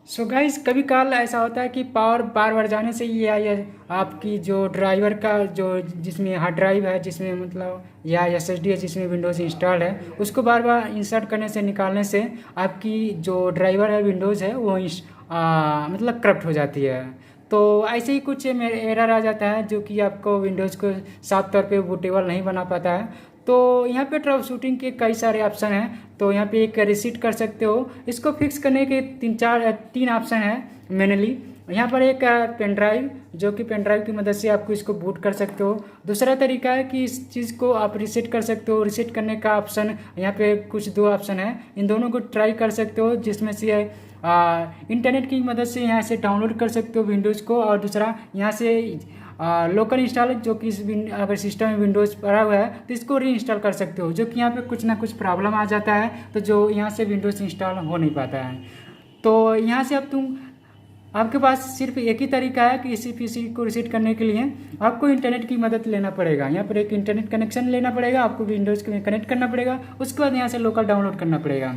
So guys कभी काल ऐसा होता है कि पावर बार बार जाने से ये आपकी जो ड्राइवर का जो जिसमें हार्ड ड्राइव है जिसमें मतलब या एसएसडी है जिसमें विंडोज़ इंस्टॉल है उसको बार बार इंसर्ट करने से निकालने से आपकी जो ड्राइवर है विंडोज़ है वो मतलब करप्ट हो जाती है। तो ऐसे ही कुछ एरर आ जाता है जो कि आपको विंडोज़ को साफ तौर पे बूटेबल नहीं बना पाता है। तो यहाँ पे ट्रबल शूटिंग के कई सारे ऑप्शन हैं। तो यहाँ पे एक रिसीट कर सकते हो। इसको फिक्स करने के तीन ऑप्शन है मेनली। यहाँ पर एक पेन ड्राइव जो कि पेन ड्राइव की मदद से आपको इसको बूट कर सकते हो। दूसरा तरीका है कि इस चीज़ को आप रिसेट कर सकते हो। रिसेट करने का ऑप्शन यहाँ पे कुछ दो ऑप्शन है, इन दोनों को ट्राई कर सकते हो, जिसमें से इंटरनेट की मदद से यहाँ से डाउनलोड कर सकते हो विंडोज़ को, और दूसरा यहाँ से लोकल इंस्टॉल जो कि अगर सिस्टम में विंडोज़ पड़ा हुआ है तो इसको री इंस्टॉल कर सकते हो, जो कि यहाँ पे कुछ ना कुछ प्रॉब्लम आ जाता है तो जो यहाँ से विंडोज़ इंस्टॉल हो नहीं पाता है। तो यहाँ से अब आपके पास सिर्फ एक ही तरीका है कि इसी पीसी को रिसेट करने के लिए आपको इंटरनेट की मदद लेना पड़ेगा। यहाँ पर एक इंटरनेट कनेक्शन लेना पड़ेगा, आपको विंडोज़ में कनेक्ट करना पड़ेगा, उसके बाद यहाँ से लोकल डाउनलोड करना पड़ेगा।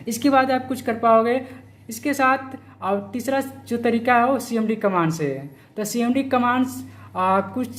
इसके बाद आप कुछ कर पाओगे। इसके साथ और तीसरा जो तरीका है वो CMD कमांड से है। तो CMD कमांड्स कुछ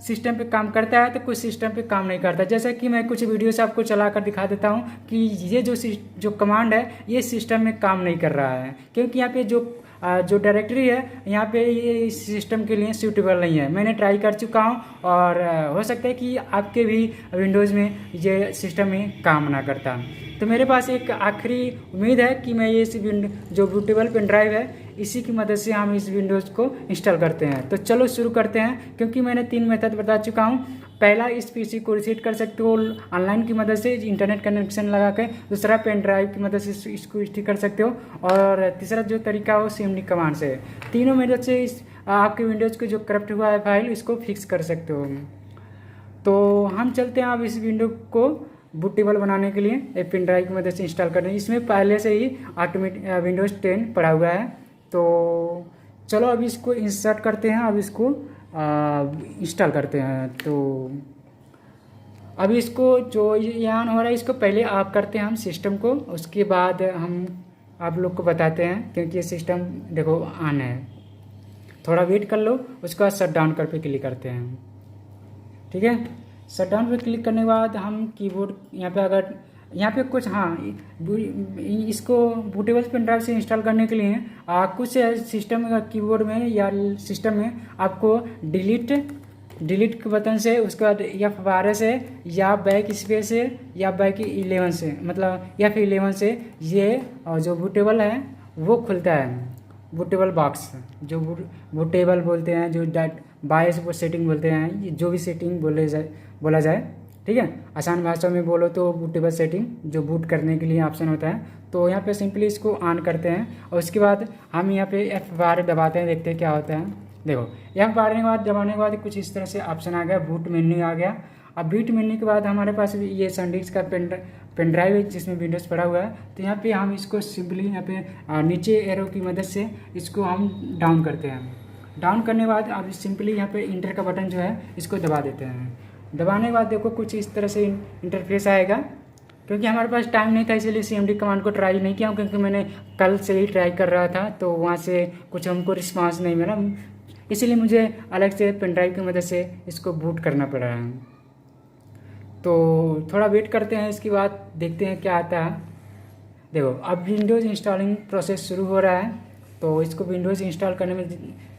सिस्टम पे काम करता है तो कुछ सिस्टम पे काम नहीं करता। जैसा कि मैं कुछ वीडियो से आपको चला कर दिखा देता हूँ कि ये जो कमांड है ये सिस्टम में काम नहीं कर रहा है, क्योंकि यहाँ पे जो डायरेक्टरी है यहाँ पे ये इस सिस्टम के लिए सूटेबल नहीं है। मैंने ट्राई कर चुका हूँ और हो सकता है कि आपके भी विंडोज़ में ये सिस्टम में काम ना करता। तो मेरे पास एक आखिरी उम्मीद है कि मैं ये जो बूटेबल पेन ड्राइव है इसी की मदद से हम इस विंडोज़ को इंस्टॉल करते हैं। तो चलो शुरू करते हैं, क्योंकि मैंने 3 मेथड बता चुका हूँ। पहला, इस पीसी को रिसेट कर सकते हो ऑनलाइन की मदद से इंटरनेट कनेक्शन लगा के। दूसरा, पेन ड्राइव की मदद से इसको स्टिक कर सकते हो, और तीसरा जो तरीका हो CMD कमांड से। तीनों मदद से आपके विंडोज़ को जो करप्ट हुआ है फाइल इसको फिक्स कर सकते हो। तो हम चलते हैं अब इस विंडो को बूटेबल बनाने के लिए पेन ड्राइव की मदद से इंस्टॉल करने। इसमें पहले से ही ऑटोमेटिक विंडोज़ 10 पड़ा हुआ है। तो चलो अब इसको इंसर्ट करते हैं, अब इसको इंस्टॉल करते हैं। तो अभी इसको जो यहाँ हो रहा है इसको पहले ऑफ करते हैं हम सिस्टम को, उसके बाद हम आप लोग को बताते हैं, क्योंकि ये सिस्टम देखो ऑन है। थोड़ा वेट कर लो, उसके बाद शट डाउन कर पे क्लिक करते हैं। ठीक है, शट डाउन पे क्लिक करने के बाद हम कीबोर्ड यहाँ पे अगर यहाँ पे कुछ इसको बूटेबल पेन ड्राइव से इंस्टॉल करने के लिए कुछ सिस्टम कीबोर्ड में या सिस्टम में आपको डिलीट के बटन से, उसके बाद F12 से या बैक स्पेस से या बैक 11 से, मतलब F11 से ये जो बूटेबल है वो खुलता है। बूटेबल बॉक्स जो बूटेबल बोलते हैं, जो बायस वो सेटिंग बोलते हैं, जो भी सेटिंग बोला जाए। ठीक है, आसान भाषा में बोलो तो बूटेबल सेटिंग जो बूट करने के लिए ऑप्शन होता है। तो यहाँ पे सिंपली इसको ऑन करते हैं और उसके बाद हम यहाँ पे F12 दबाते हैं, देखते हैं क्या होता है। देखो F12 के बाद दबाने के बाद कुछ इस तरह से ऑप्शन आ गया, बूट मेन्यू आ गया। अब बूट मेन्यू के बाद हमारे पास ये SanDisk का पेन ड्राइव है जिसमें विंडोज़ पड़ा हुआ है। तो यहाँ पे हम इसको सिंपली यहाँ पे नीचे एरो की मदद से इसको हम डाउन करते हैं। डाउन करने के बाद अब सिंपली यहाँ पे इंटर का बटन जो है इसको दबा देते हैं। दबाने के बाद देखो कुछ इस तरह से इंटरफेस आएगा। क्योंकि हमारे पास टाइम नहीं था इसीलिए CMD कमांड को ट्राई नहीं किया, क्योंकि मैंने कल से ही ट्राई कर रहा था तो वहाँ से कुछ हमको रिस्पांस नहीं मिला, इसीलिए मुझे अलग से पेन ड्राइव की मदद से इसको बूट करना पड़ा है। तो थोड़ा वेट करते हैं, इसके बाद देखते हैं क्या आता है। देखो अब विंडोज़ इंस्टॉलिंग प्रोसेस शुरू हो रहा है। तो इसको विंडोज़ इंस्टॉल करने में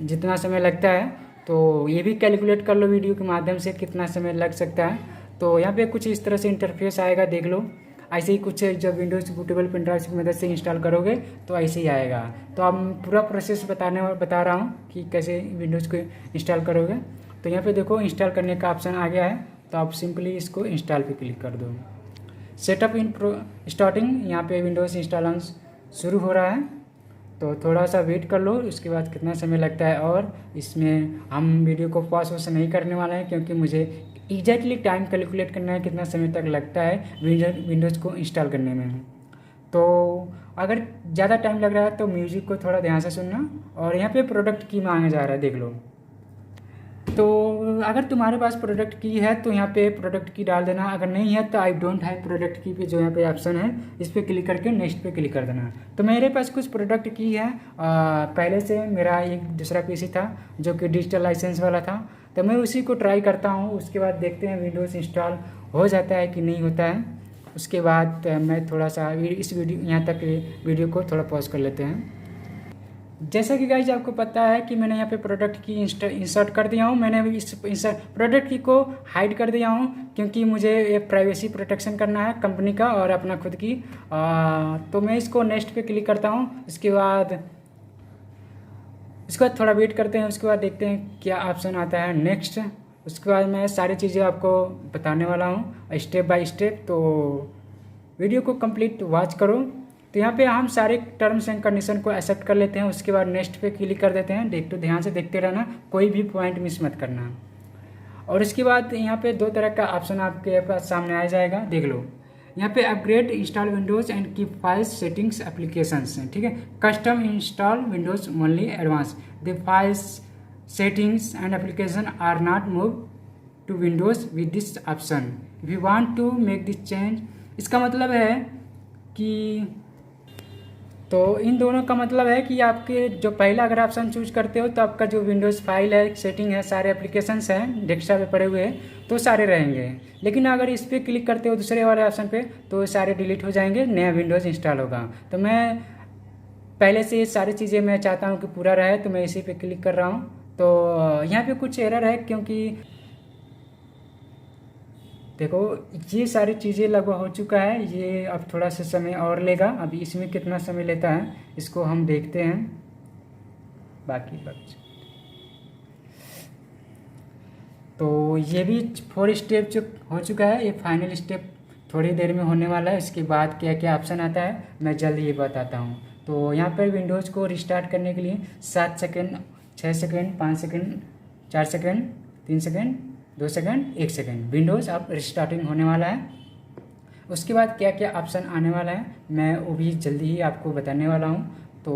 जितना समय लगता है तो ये भी कैलकुलेट कर लो वीडियो के माध्यम से कितना समय लग सकता है। तो यहाँ पे कुछ इस तरह से इंटरफेस आएगा, देख लो। ऐसे ही कुछ जब विंडोज़ बूटेबल पेन ड्राइव की मदद से इंस्टॉल करोगे तो ऐसे ही आएगा। तो अब पूरा प्रोसेस बता रहा हूँ कि कैसे विंडोज़ को इंस्टॉल करोगे। तो यहाँ पे देखो इंस्टॉल करने का ऑप्शन आ गया है, तो आप सिंपली इसको इंस्टॉल पे क्लिक कर दो। सेटअप इन स्टार्टिंग, यहाँ पे विंडोज़ इंस्टॉल शुरू हो रहा है। तो थोड़ा सा वेट कर लो, उसके बाद कितना समय लगता है। और इसमें हम वीडियो को पॉज वॉज नहीं करने वाले हैं, क्योंकि मुझे एग्जैक्टली टाइम कैलकुलेट करना है कितना समय तक लगता है विंडोज़ को इंस्टॉल करने में। तो अगर ज़्यादा टाइम लग रहा है तो म्यूजिक को थोड़ा ध्यान से सुनना। और यहाँ पे प्रोडक्ट की मांगा जा रहा है, देख लो। तो अगर तुम्हारे पास प्रोडक्ट की है तो यहाँ पे प्रोडक्ट की डाल देना, अगर नहीं है तो आई डोंट हैव प्रोडक्ट की पे जो यहाँ पे ऑप्शन है इस पर क्लिक करके नेक्स्ट पे क्लिक कर देना। तो मेरे पास कुछ प्रोडक्ट की है, पहले से मेरा एक दूसरा पीसी था जो कि डिजिटल लाइसेंस वाला था, तो मैं उसी को ट्राई करता हूँ। उसके बाद देखते हैं विंडोज़ इंस्टॉल हो जाता है कि नहीं होता है। उसके बाद मैं थोड़ा सा इस वीडियो यहाँ तक वीडियो को थोड़ा पॉज कर लेते हैं। जैसा कि गाइज आपको पता है कि मैंने यहाँ पे प्रोडक्ट की इंसर्ट कर दिया हूँ। मैंने अभी इस प्रोडक्ट की को हाइड कर दिया हूँ क्योंकि मुझे ये प्राइवेसी प्रोटेक्शन करना है कंपनी का और अपना खुद की। तो मैं इसको नेक्स्ट पे क्लिक करता हूँ। इसके बाद थोड़ा वेट करते हैं। उसके बाद देखते हैं क्या ऑप्शन आता है नेक्स्ट। उसके बाद मैं सारी चीज़ें आपको बताने वाला हूँ स्टेप बाय स्टेप, तो वीडियो को कंप्लीट वॉच करो। तो यहाँ पे हम सारे टर्म्स एंड कंडीशन को एक्सेप्ट कर लेते हैं। उसके बाद नेक्स्ट पे क्लिक कर देते हैं। तो ध्यान से देखते रहना, कोई भी पॉइंट मिस मत करना। और इसके बाद यहाँ पे दो तरह का ऑप्शन आपके पास सामने आ जाएगा, देख लो। यहाँ पे upgrade install Windows and keep files settings applications, ठीक है। Custom install Windows only advance the files settings and application are not move to Windows with this option if you want to make this change. इसका मतलब है कि तो इन दोनों का मतलब है कि आपके जो पहला अगर ऑप्शन चूज करते हो तो आपका जो विंडोज़ फाइल है, सेटिंग है, सारे एप्लीकेशंस हैं डेस्कटॉप पे पड़े हुए हैं तो सारे रहेंगे। लेकिन अगर इस पर क्लिक करते हो दूसरे वाले ऑप्शन पे तो सारे डिलीट हो जाएंगे, नया विंडोज़ इंस्टॉल होगा। तो मैं पहले से ये सारी चीज़ें मैं चाहता हूँ कि पूरा रहे, तो मैं इसी पर क्लिक कर रहा हूँ। तो यहाँ पर कुछ एरर है क्योंकि देखो ये सारी चीज़ें लगभग हो चुका है। ये अब थोड़ा सा समय और लेगा। अभी इसमें कितना समय लेता है इसको हम देखते हैं। बाकी तो ये भी 4 स्टेप जो हो चुका है, ये फाइनल स्टेप थोड़ी देर में होने वाला है। इसके बाद क्या क्या ऑप्शन आता है मैं जल्द ये बताता हूँ। तो यहाँ पर विंडोज़ को रिस्टार्ट करने के लिए 7 second, 6 second, 5 second, 4 second, 3 second, 2 second, 1 second Windows अब रिस्टार्टिंग होने वाला है। उसके बाद क्या क्या ऑप्शन आने वाला है मैं वो भी जल्दी ही आपको बताने वाला हूँ। तो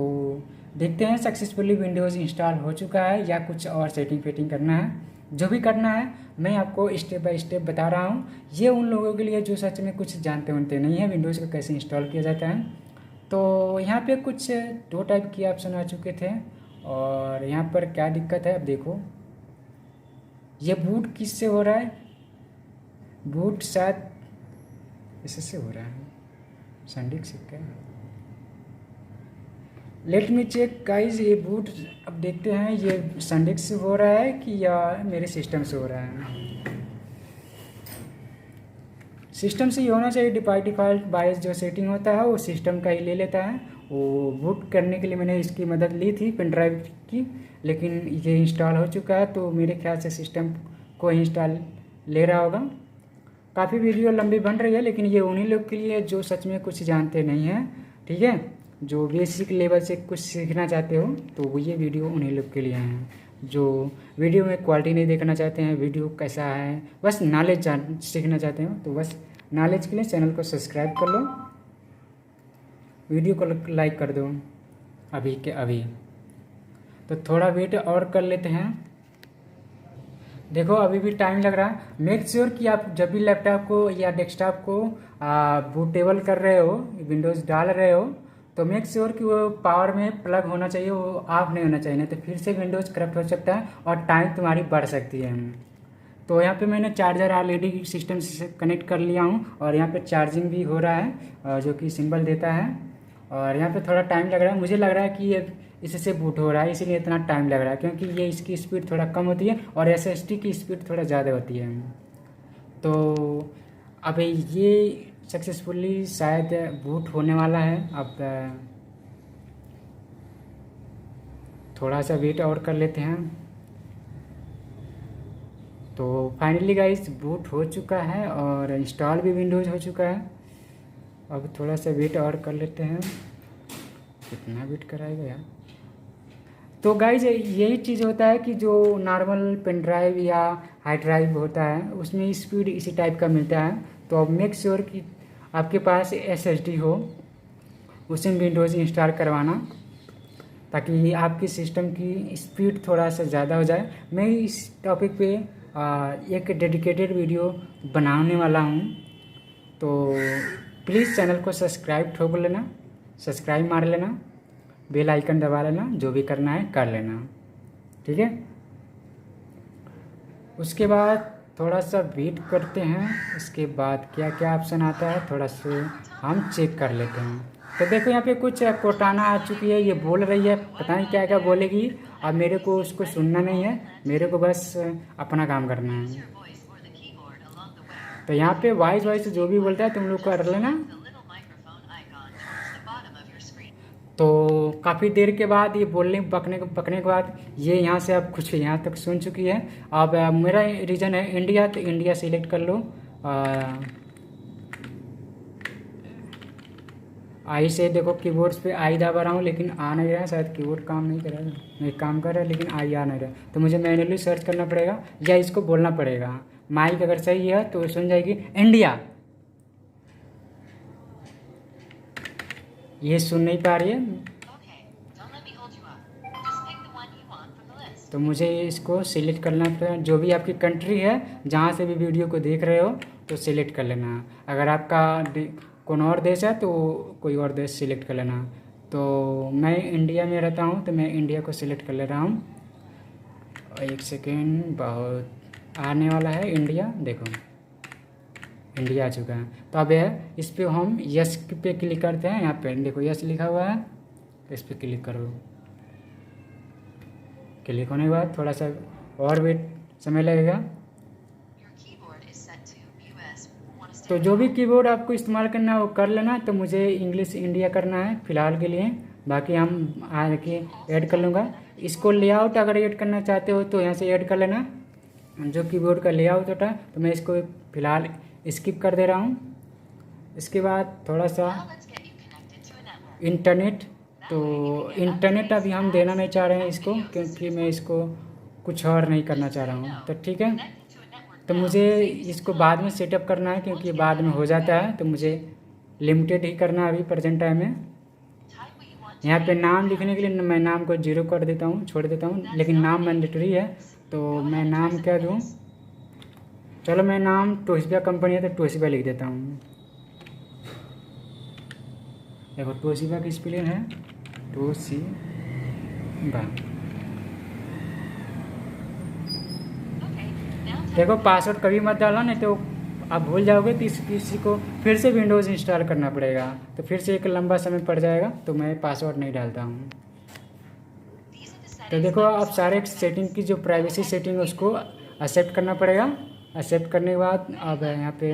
देखते हैं सक्सेसफुली विंडोज़ इंस्टॉल हो चुका है या कुछ और सेटिंग फेटिंग करना है। जो भी करना है मैं आपको स्टेप बाय स्टेप बता रहा हूँ। ये उन लोगों के लिए जो सच में कुछ जानते वानते नहीं है विंडोज़ को कैसे इंस्टॉल किया जाता है। तो यहाँ पे कुछ 2 टाइप के ऑप्शन आ चुके थे और यहाँ पर क्या दिक्कत है अब देखो। ये बूट किससे हो रहा है? बूट शायद इससे हो रहा है, सैंडिक से क्या। लेट मी चेक गाइस, ये बूट अब देखते हैं ये सैंडिक से हो रहा है कि या मेरे सिस्टम से हो रहा है। सिस्टम से ही होना चाहिए। डिफ़ॉल्ट बायस जो सेटिंग होता है वो सिस्टम का ही ले लेता है। वो बूट करने के लिए मैंने इसकी मदद ली थी पेन ड्राइव की, लेकिन ये इंस्टॉल हो चुका है तो मेरे ख्याल से सिस्टम को इंस्टॉल ले रहा होगा। काफ़ी वीडियो लंबी बन रही है लेकिन ये उन्हीं लोग के लिए जो सच में कुछ जानते नहीं हैं, ठीक है। जो बेसिक लेवल से कुछ सीखना चाहते हो तो वो ये वीडियो उन्हीं लोग के लिए हैं। जो वीडियो में क्वालिटी नहीं देखना चाहते हैं, वीडियो कैसा है, बस नॉलेज सीखना चाहते हो तो बस नॉलेज के लिए चैनल को सब्सक्राइब कर लो, वीडियो को लाइक कर दो अभी के अभी। तो थोड़ा वेट और कर लेते हैं। देखो अभी भी टाइम लग रहा है। मेक श्योर कि आप जब भी लैपटॉप को या डेस्कटॉप को बूटेबल कर रहे हो, विंडोज़ डाल रहे हो, तो मेक श्योर कि वो पावर में प्लग होना चाहिए, वो ऑफ नहीं होना चाहिए, नहीं तो फिर से विंडोज़ करप्ट हो सकता है और टाइम तुम्हारी बढ़ सकती है। तो यहाँ पे मैंने चार्जर ऑलरेडी सिस्टम से कनेक्ट कर लिया हूँ और यहाँ पे चार्जिंग भी हो रहा है जो कि सिंबल देता है। और यहाँ पे थोड़ा टाइम लग रहा है, मुझे लग रहा है कि ये इससे बूट हो रहा है इसीलिए इतना टाइम लग रहा है, क्योंकि ये इसकी स्पीड थोड़ा कम होती है और SSD की स्पीड थोड़ा ज़्यादा होती है। तो अब ये सक्सेसफुली शायद बूट होने वाला है। अब थोड़ा सा वेट और कर लेते हैं। तो फाइनली गाइस बूट हो चुका है और इंस्टॉल भी विंडोज़ हो चुका है। अब थोड़ा सा वेट और कर लेते हैं। कितना वेट कराएगा यार। तो गाइस यही चीज़ होता है कि जो नॉर्मल पेन ड्राइव या हार्ड ड्राइव होता है उसमें स्पीड इसी टाइप का मिलता है। तो अब मेक श्योर कि आपके पास SSD हो, उसी में विंडोज़ इंस्टॉल करवाना। ताकि आपकी सिस्टम की स्पीड थोड़ा सा ज़्यादा हो जाए। मैं इस टॉपिक पे एक डेडिकेटेड वीडियो बनाने वाला हूँ, तो प्लीज़ चैनल को सब्सक्राइब ठोक लेना, सब्सक्राइब मार लेना, बेल आइकन दबा लेना, जो भी करना है कर लेना, ठीक है। उसके बाद थोड़ा सा वेट करते हैं, उसके बाद क्या क्या ऑप्शन आता है थोड़ा सा हम चेक कर लेते हैं। तो देखो यहाँ पे कुछ कोटाना आ चुकी है, ये बोल रही है, पता नहीं क्या क्या बोलेगी, और मेरे को उसको सुनना नहीं है, मेरे को बस अपना काम करना है। तो यहाँ पे वॉइस जो भी बोलता है तुम लोग कर लेना। तो काफ़ी देर के बाद ये बोलने पकने के बाद ये यहाँ से अब कुछ यहाँ तक सुन चुकी है। अब मेरा रीजन है इंडिया, तो इंडिया सिलेक्ट कर लो। आई से देखो कीबोर्ड्स पे आई दबा रहा हूँ, लेकिन आ नहीं रहा है, शायद कीबोर्ड काम नहीं कर रहा है, नहीं काम कर रहा है लेकिन आई आ नहीं रहा है। तो मुझे मैन्युअली सर्च करना पड़ेगा या इसको बोलना पड़ेगा। माइक अगर सही है तो सुन जाएगी इंडिया, ये सुन नहीं पा रही है, तो मुझे इसको सिलेक्ट करना पड़ेगा। जो भी आपकी कंट्री है, जहाँ से भी वीडियो को देख रहे हो तो सिलेक्ट कर लेना। अगर आपका कौन और देश है तो कोई और देश सिलेक्ट कर लेना। तो मैं इंडिया में रहता हूँ, तो मैं इंडिया को सिलेक्ट कर ले रहा हूँ। एक सेकेंड, बहुत आने वाला है इंडिया, देखो इंडिया आ चुका है। तो अब इस पर हम यस पे क्लिक करते हैं। यहाँ पे देखो यस लिखा हुआ है, इस पर क्लिक करो। क्लिक होने के बाद थोड़ा सा और वेट समय लगेगा। तो जो भी कीबोर्ड आपको इस्तेमाल करना है वो कर लेना। तो मुझे इंग्लिश इंडिया करना है फ़िलहाल के लिए, बाकी हम आगे ऐड कर लूँगा। इसको लेआउट अगर ऐड करना चाहते हो तो यहाँ से ऐड कर लेना, जो कीबोर्ड का लेआउट होता है। तो मैं इसको फ़िलहाल स्किप कर दे रहा हूँ। इसके बाद थोड़ा सा इंटरनेट, तो इंटरनेट अभी हम देना नहीं चाह रहे हैं इसको, क्योंकि मैं इसको कुछ और नहीं करना चाह रहा हूँ। तो ठीक है, तो मुझे इसको बाद में सेटअप करना है, क्योंकि बाद में हो जाता है, तो मुझे लिमिटेड ही करना है अभी प्रेजेंट टाइम में। यहाँ पे नाम लिखने के लिए मैं नाम को 0 कर देता हूँ, छोड़ देता हूँ, लेकिन नाम मैंडेटरी है। तो मैं नाम क्या दूँ, चलो मैं नाम टोशिबा कंपनी है तो टोशिबा लिख देता हूँ। देखो टोशिबा की स्पेलिंग है टोशिबा। देखो पासवर्ड कभी मत डालना, नहीं तो आप भूल जाओगे तो किसी को फिर से विंडोज़ इंस्टॉल करना पड़ेगा, तो फिर से एक लंबा समय पड़ जाएगा। तो मैं पासवर्ड नहीं डालता हूँ। तो देखो आप सारे सेटिंग की जो प्राइवेसी सेटिंग है उसको एक्सेप्ट करना पड़ेगा। एक्सेप्ट करने के बाद अब यहाँ पे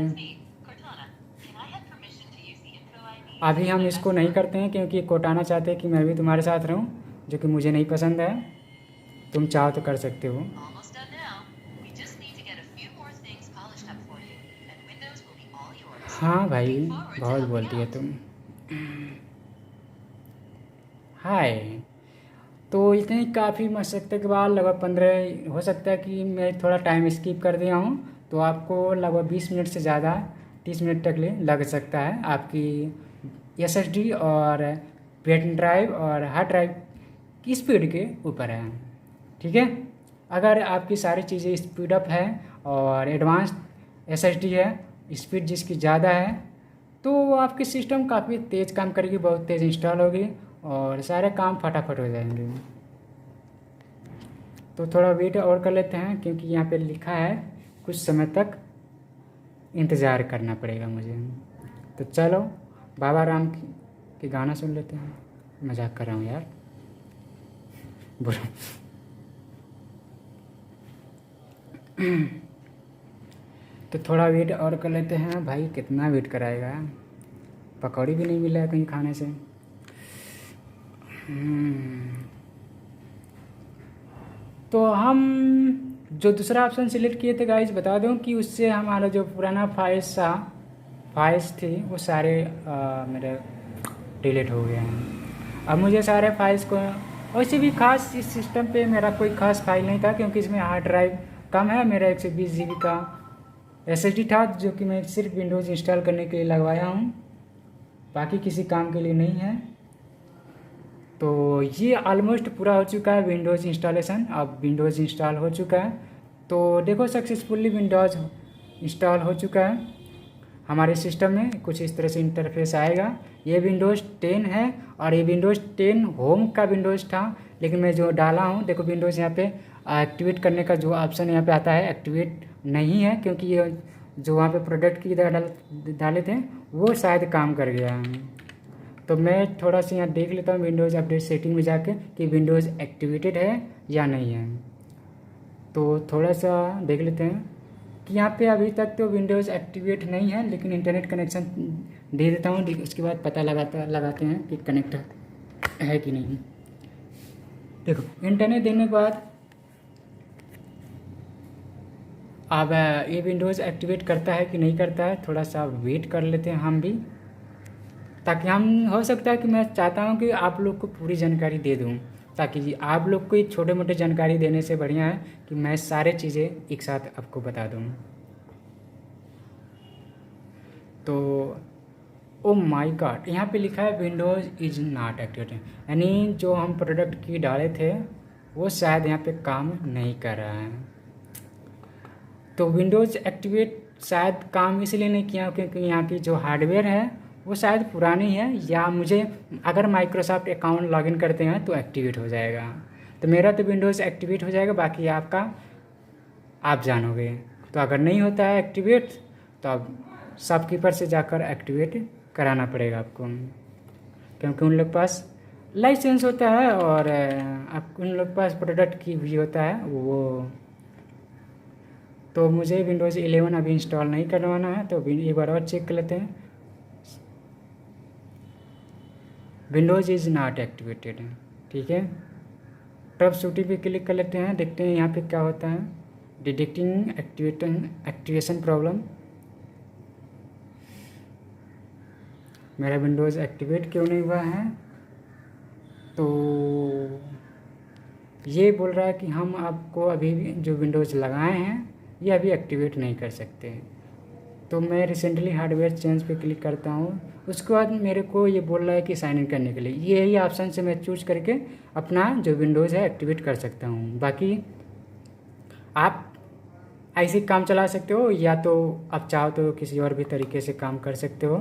अभी हम इसको नहीं करते हैं, क्योंकि कोटाना चाहते हैं कि मैं भी तुम्हारे साथ रहूं, जो कि मुझे नहीं पसंद है। तुम चाहो तो कर सकते हो। हाँ भाई, बहुत बोलती है तुम। हाय। तो इतनी काफ़ी मशक्क़त के बाद लगभग 15, हो सकता है कि मैं थोड़ा टाइम स्किप कर दिया हूँ, तो आपको लगभग 20 मिनट से ज़्यादा 30 मिनट तक लग सकता है। आपकी SSD और पेन ड्राइव और हार्ड ड्राइव की स्पीड के ऊपर है, ठीक है। अगर आपकी सारी चीज़ें स्पीड अप है और एडवांस SSD है, स्पीड जिसकी ज़्यादा है, तो आपकी सिस्टम काफ़ी तेज़ काम करेगी, बहुत तेज़ इंस्टॉल होगी और सारे काम फटाफट हो जाएंगे। तो थोड़ा वेट और कर लेते हैं, क्योंकि यहाँ पे लिखा है कुछ समय तक इंतज़ार करना पड़ेगा मुझे। तो चलो बाबा राम के गाना सुन लेते हैं। मजाक कर रहा हूँ यार, बुरा। तो थोड़ा वेट और कर लेते हैं। भाई कितना वेट कराएगा, पकौड़ी भी नहीं मिला है कहीं खाने से। तो हम जो दूसरा ऑप्शन सिलेक्ट किए थे गाइज, बता दूं कि उससे हमारा जो पुराना फाइल्स थी वो सारे मेरे डिलीट हो गए हैं। अब मुझे सारे फाइल्स को, वैसे भी खास इस सिस्टम पे मेरा कोई खास फाइल नहीं था, क्योंकि इसमें हार्ड ड्राइव कम है। मेरा 120 GB का SSD था, जो कि मैं सिर्फ विंडोज़ इंस्टॉल करने के लिए लगवाया हूँ, बाकी किसी काम के लिए नहीं है। तो ये ऑलमोस्ट पूरा हो चुका है विंडोज़ इंस्टॉलेशन। अब विंडोज़ इंस्टॉल हो चुका है, तो देखो सक्सेसफुली विंडोज़ इंस्टॉल हो चुका है हमारे सिस्टम में। कुछ इस तरह से इंटरफेस आएगा। ये विंडोज़ 10 है और ये विंडोज़ 10 होम का विंडोज़ था, लेकिन मैं जो डाला हूँ देखो विंडोज़ यहाँ पे एक्टिवेट करने का जो ऑप्शन यहाँ पे आता है एक्टिवेट नहीं है, क्योंकि ये जो वहाँ पे प्रोडक्ट की डाले थे वो शायद काम कर गया है। तो मैं थोड़ा सा यहाँ देख लेता हूँ विंडोज़ अपडेट सेटिंग में जाके कि विंडोज़ एक्टिवेटेड है या नहीं है। तो थोड़ा सा देख लेते हैं कि यहाँ पे अभी तक तो विंडोज़ एक्टिवेट नहीं है, लेकिन इंटरनेट कनेक्शन दे देता हूँ, उसके बाद पता लगाते हैं कि कनेक्ट है कि नहीं। देखो इंटरनेट देने के बाद अब ये विंडोज़ एक्टिवेट करता है कि नहीं करता है, थोड़ा सा वेट कर लेते हैं हम भी, ताकि हम हो सकता है कि मैं चाहता हूँ कि आप लोग को पूरी जानकारी दे दूँ, ताकि आप लोग को छोटे मोटे जानकारी देने से बढ़िया है कि मैं सारे चीज़ें एक साथ आपको बता दूँ। तो ओ माय गॉड, यहाँ पे लिखा है विंडोज़ इज नॉट एक्टिवेटेड, यानी जो हम प्रोडक्ट की डाले थे वो शायद यहाँ पे काम नहीं कर रहा है। तो विंडोज़ एक्टिवेट शायद काम इसलिए नहीं किया क्योंकि यहाँ की जो हार्डवेयर है वो शायद पुरानी है, या मुझे अगर माइक्रोसॉफ्ट अकाउंट लॉगिन करते हैं तो एक्टिवेट हो जाएगा। तो मेरा तो विंडोज़ एक्टिवेट हो जाएगा, बाकी आपका आप जानोगे। तो अगर नहीं होता है एक्टिवेट तो आप शॉपकीपर से जाकर एक्टिवेट कराना पड़ेगा आपको, क्योंकि उन लोग पास लाइसेंस होता है और आप उन लोग पास प्रोडक्ट की भी होता है वो। तो मुझे विंडोज़ 11 अभी इंस्टॉल नहीं करवाना है, तो एक बार और चेक कर लेते हैं। विंडोज़ इज़ नॉट एक्टिवेटेड, ठीक है। ट्रब शूटिंग पे क्लिक कर लेते हैं, देखते हैं यहाँ पे क्या होता है। डिटेक्टिंग एक्टिवेशन प्रॉब्लम, मेरा विंडोज़ एक्टिवेट क्यों नहीं हुआ है। तो ये बोल रहा है कि हम आपको अभी भी जो विंडोज़ लगाए हैं ये अभी एक्टिवेट नहीं कर सकते। तो मैं रिसेंटली हार्डवेयर चेंज पे क्लिक करता हूँ, उसके बाद मेरे को ये बोल रहा है कि साइन इन करने के लिए यही ऑप्शन से मैं चूज करके अपना जो विंडोज़ है एक्टिवेट कर सकता हूँ। बाकी आप ऐसे काम चला सकते हो, या तो आप चाहो तो किसी और भी तरीके से काम कर सकते हो।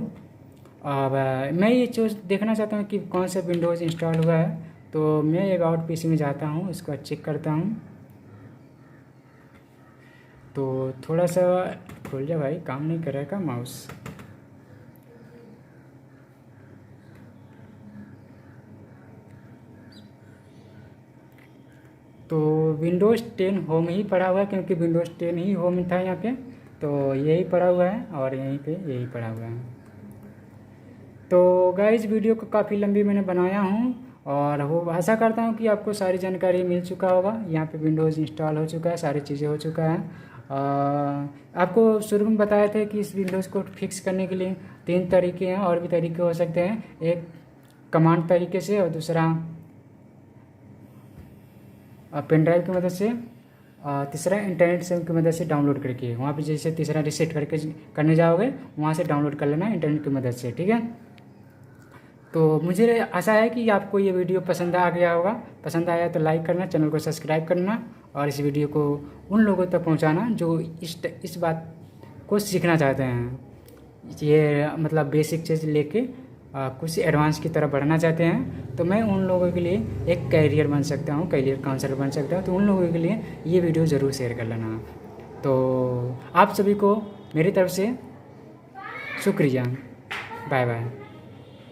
अब मैं ये चूज देखना चाहता हूँ कि कौन सा विंडोज़ इंस्टॉल हुआ है, तो मैं अबाउट पीसी में जाता हूँ, उसको चेक करता हूँ। तो थोड़ा सा खोल जा भाई, काम नहीं कर रहा है का माउस। तो विंडोज़ 10 होम ही पड़ा हुआ है, क्योंकि विंडोज़ 10 ही होम था यहाँ पे, तो यही पड़ा हुआ है और यहीं पे यही पड़ा हुआ है। तो गाइस वीडियो को काफ़ी लंबी मैंने बनाया हूँ, और वो आशा करता हूँ कि आपको सारी जानकारी मिल चुका होगा। यहाँ पे विंडोज़ इंस्टॉल हो चुका है, सारी चीज़ें हो चुका है। आपको शुरू में बताए थे कि इस विंडोज़ को फिक्स करने के लिए 3 तरीके हैं, और भी तरीके हो सकते हैं। एक कमांड तरीके से, और दूसरा पेन ड्राइव की मदद से, तीसरा इंटरनेट से की मदद से डाउनलोड करके। वहाँ पे जैसे तीसरा रीसेट करके करने जाओगे वहाँ से डाउनलोड कर लेना इंटरनेट की मदद से, ठीक है। तो मुझे आशा है कि आपको ये वीडियो पसंद आ गया होगा। पसंद आया तो लाइक करना, चैनल को सब्सक्राइब करना, और इस वीडियो को उन लोगों तक पहुंचाना जो इस बात को सीखना चाहते हैं। ये मतलब बेसिक चीज़ लेके कुछ एडवांस की तरफ बढ़ना चाहते हैं, तो मैं उन लोगों के लिए एक कैरियर बन सकता हूँ, कैरियर काउंसलर बन सकता हूँ। तो उन लोगों के लिए ये वीडियो ज़रूर शेयर कर लेना। तो आप सभी को मेरी तरफ से शुक्रिया, बाय बाय।